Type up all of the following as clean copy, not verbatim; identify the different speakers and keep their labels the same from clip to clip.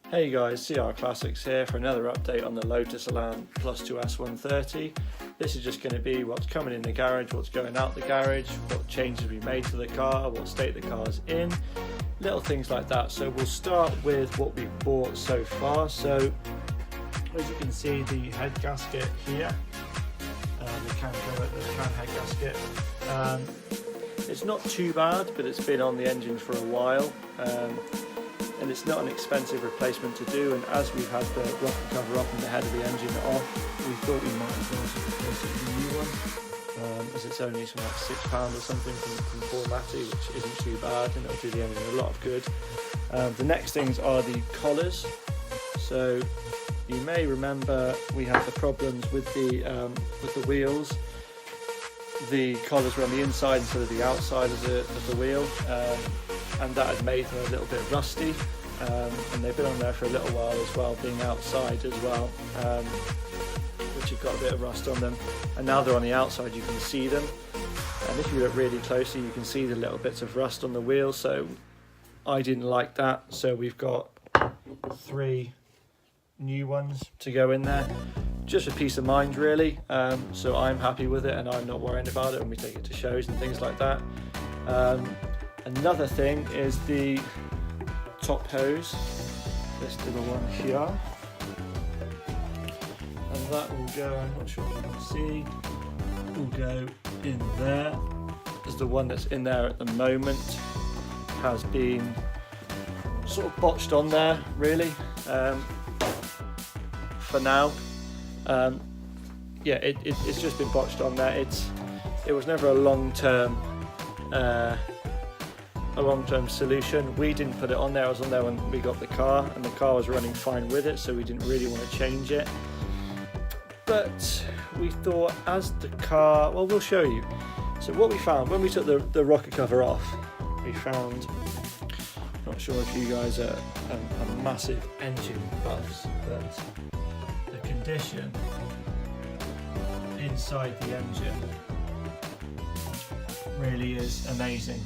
Speaker 1: Hey guys, CR Classics here for another update on the Lotus Elan Plus 2S 130. This is just going to be what's coming in the garage, what's going out the garage, what changes we made to the car, what state the car's in, little things like that. So we'll start with what we've bought so far. So as you can see, the head gasket here, the can head gasket. It's not too bad, but it's been on the engine for a while. And it's not an expensive replacement to do, and as we've had the rocker cover up and the head of the engine off, we thought we might as well just replace it with a new one, as it's only something like £6 or something from Formatty, which isn't too bad, and it'll do the engine a lot of good. The next things are the collars. So you may remember we had the problems with the wheels. The collars were on the inside instead of the outside of the wheel, and that had made them a little bit rusty, and they've been on there for a little while as well, being outside as well, which have got a bit of rust on them. And now they're on the outside, you can see them, and if you look really closely you can see the little bits of rust on the wheel. So I didn't like that, so we've got 3 new ones to go in there, just for peace of mind really. So I'm happy with it and I'm not worrying about it when we take it to shows and things like that. Another thing is the top hose, this little one here, and that will go, I'm not sure if you can see, will go in there, as the one that's in there at the moment has been sort of botched on there really, for now. Yeah, it's just been botched on there. It was never a long-term solution. We didn't put it on there. I was on there when we got the car, and the car was running fine with it, so we didn't really want to change it. But we thought, as the car, well, we'll show you. So what we found when we took the rocker cover off, we found, not sure if you guys are massive engine buffs, but the condition inside the engine really is amazing.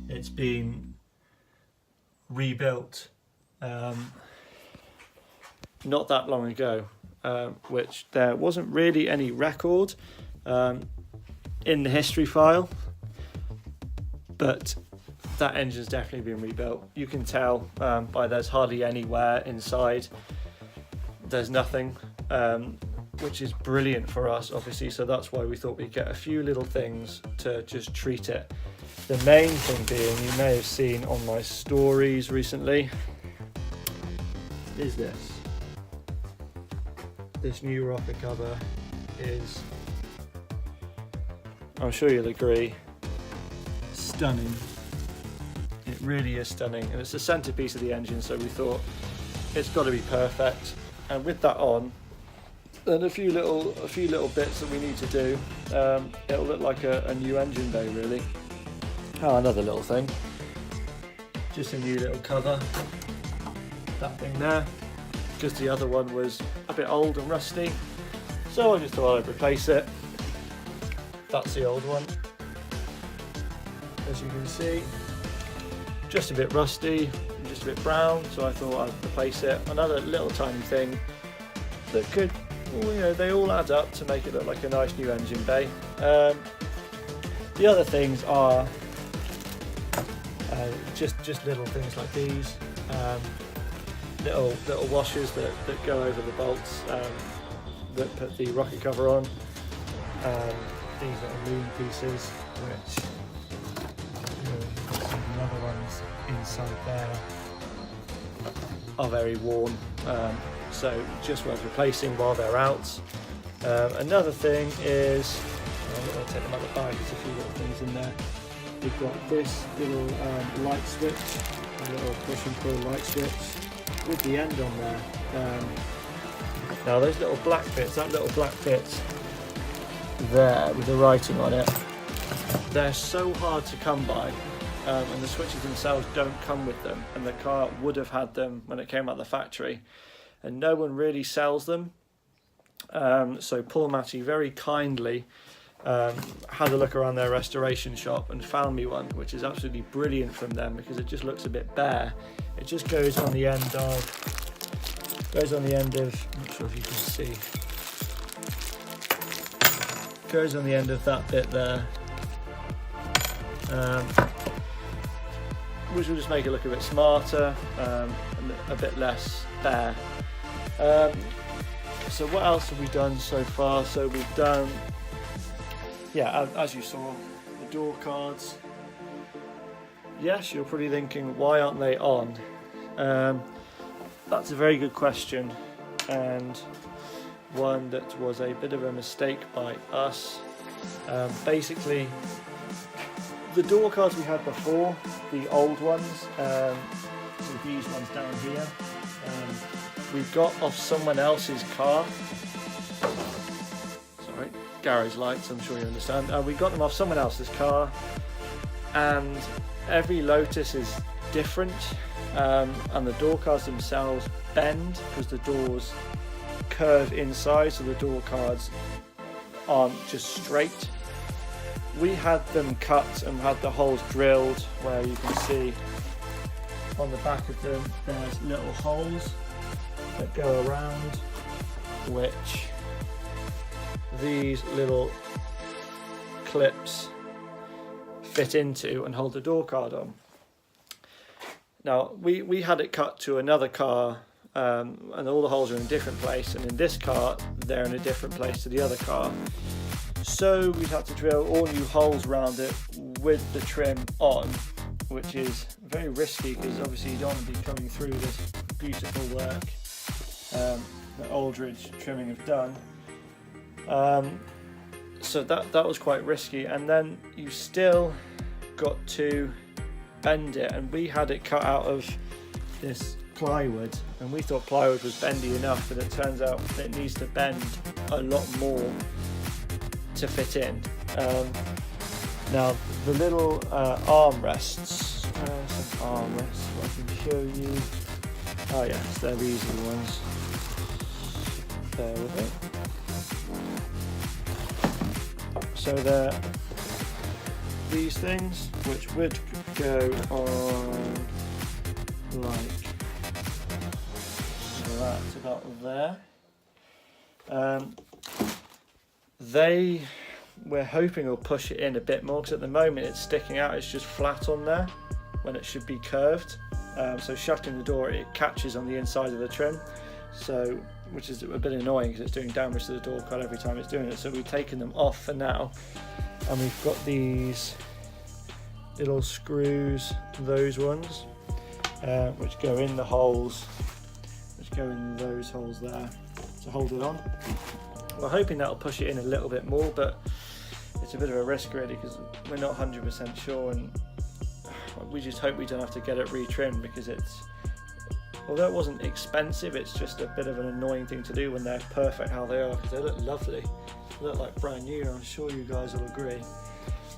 Speaker 1: It's been rebuilt not that long ago, which there wasn't really any record in the history file, but that engine's definitely been rebuilt. You can tell by there's hardly any wear inside. There's nothing, which is brilliant for us obviously, so that's why we thought we'd get a few little things to just treat it. The main thing being, you may have seen on my stories recently, is this new rocker cover is, I'm sure you'll agree, stunning. It really is stunning, and it's the centerpiece of the engine, so we thought it's got to be perfect. And with that on, then a few little bits that we need to do, it'll look like a new engine bay really. Oh, another little thing, just a new little cover, that thing there, because the other one was a bit old and rusty, so I just thought I'd replace it. That's the old one, as you can see, just a bit rusty, just a bit brown, so I thought I'd replace it. Another little tiny thing that could, well, you know, they all add up to make it look like a nice new engine bay. The other things are just little things like these, little washers that go over the bolts that put the rocket cover on. These little loom pieces, which, you know, you can see the other ones inside there are very worn, so just worth replacing while they're out. Another thing is, I'll take them out the bag, there's a few little things in there. We've got this little light switch, a little push and pull light switch with the end on there. Now those little black bits, that little black bit there with the writing on it, they're so hard to come by, and the switches themselves don't come with them, and the car would have had them when it came out of the factory, and no one really sells them. So Paul Matty very kindly had a look around their restoration shop and found me one, which is absolutely brilliant from them because it just looks a bit bare. It just goes on the end of, I'm not sure if you can see, goes on the end of that bit there, which will just make it look a bit smarter, and a bit less bare. So what else have we done so far? So we've done, yeah, as you saw, the door cards. Yes, you're probably thinking, why aren't they on? That's a very good question, and one that was a bit of a mistake by us. Basically, the door cards we had before, the old ones, with these ones down here, we got off someone else's car. Sorry, garage lights, I'm sure you understand. We got them off someone else's car, and every Lotus is different, and the door cards themselves bend because the doors curve inside, so the door cards aren't just straight. We had them cut and had the holes drilled, where you can see on the back of them there's little holes that go around, which these little clips fit into and hold the door card on. Now we had it cut to another car, and all the holes are in a different place, and in this car they're in a different place to the other car. So we've had to drill all new holes around it with the trim on, which is very risky because obviously you don't want to be coming through this beautiful work that Aldridge Trimming have done. So that was quite risky, and then you still got to bend it, and we had it cut out of this plywood, and we thought plywood was bendy enough, but it turns out it needs to bend a lot more to fit in. Now the little armrests, some armrests I can show you. Oh yes, they're these are the ones. Bear with it. So they're these things, which would go on like that, about there. We're hoping will push it in a bit more, because at the moment it's sticking out, it's just flat on there when it should be curved. So shutting the door, it catches on the inside of the trim, so which is a bit annoying because it's doing damage to the door card every time it's doing it. So we've taken them off for now, and we've got these little screws, those ones, which go in the holes, which go in those holes there to hold it on. We're hoping that'll push it in a little bit more, but it's a bit of a risk really because we're not 100% sure, and we just hope we don't have to get it retrimmed, because it's, although it wasn't expensive, it's just a bit of an annoying thing to do when they're perfect how they are, because they look lovely, they look like brand new. I'm sure you guys will agree,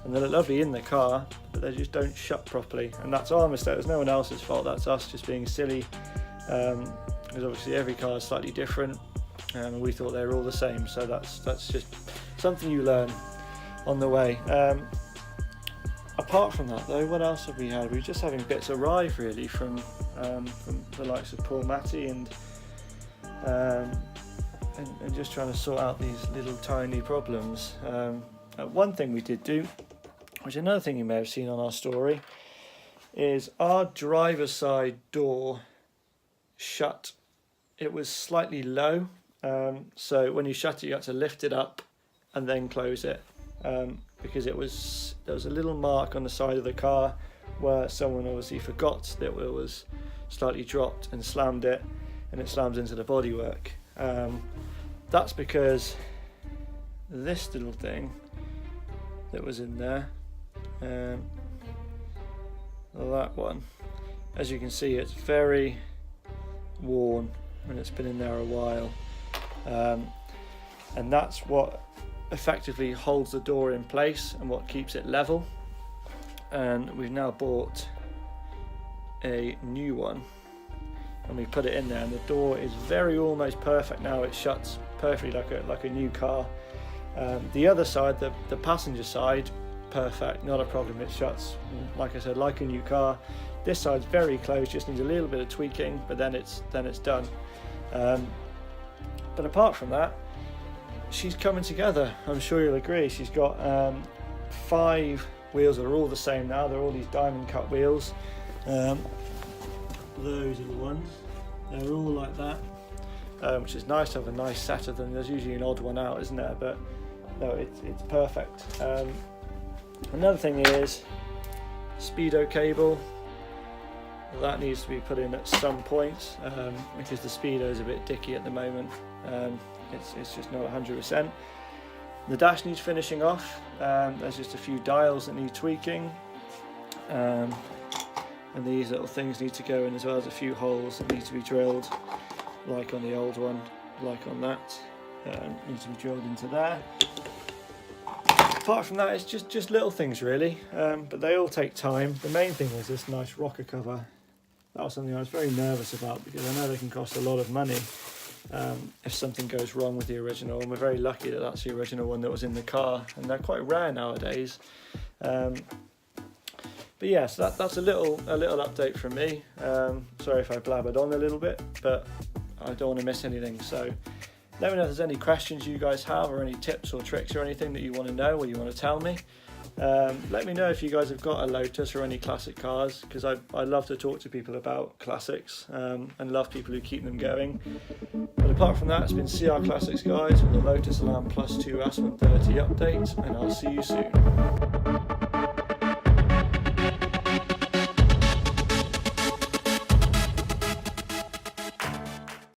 Speaker 1: and they look lovely in the car, but they just don't shut properly, and that's our mistake. It's no one else's fault, that's us just being silly, because obviously every car is slightly different, and we thought they were all the same. So that's just something you learn on the way. Apart from that though, what else have we had? We're just having bits arrive really from the likes of Paul Matty, and just trying to sort out these little tiny problems. One thing we did do, which another thing you may have seen on our story, is our driver's side door shut. It was slightly low, so when you shut it you had to lift it up and then close it, because there was a little mark on the side of the car where someone obviously forgot that it was slightly dropped and slammed it, and it slams into the bodywork. That's because this little thing that was in there, that one, as you can see, it's very worn and it's been in there a while, and that's what effectively holds the door in place and what keeps it level. And we've now bought a new one and we put it in there, and the door is very almost perfect now. It shuts perfectly like a new car, The other side, the passenger side, perfect, not a problem. It shuts, like I said, like a new car. This side's very close, just needs a little bit of tweaking, but then it's done. But apart from that, she's coming together. I'm sure you'll agree. She's got 5 wheels that are all the same now. They're all these diamond cut wheels. Those are the ones. They're all like that, which is nice to have a nice set of them. There's usually an odd one out, isn't there? But no, it's perfect. Another thing is speedo cable. That needs to be put in at some point because the speedo is a bit dicky at the moment. It's just not 100%. The dash needs finishing off. There's just a few dials that need tweaking, and these little things need to go in as well. There's a few holes that need to be drilled, like on the old one, like on that. Needs to be drilled into there. Apart from that, it's just little things really, but they all take time. The main thing is this nice rocker cover. That was something I was very nervous about because I know they can cost a lot of money if something goes wrong with the original, and we're very lucky that that's the original one that was in the car, and they're quite rare nowadays. But yeah, so that's a little update from me. Sorry if I blabbered on a little bit, but I don't want to miss anything. So let me know if there's any questions you guys have, or any tips or tricks or anything that you want to know or you want to tell me. Let me know if you guys have got a Lotus or any classic cars, because I love to talk to people about classics and love people who keep them going. But apart from that, it's been CR Classics guys with the Lotus Elan Plus 2 S130 update, and I'll see you soon.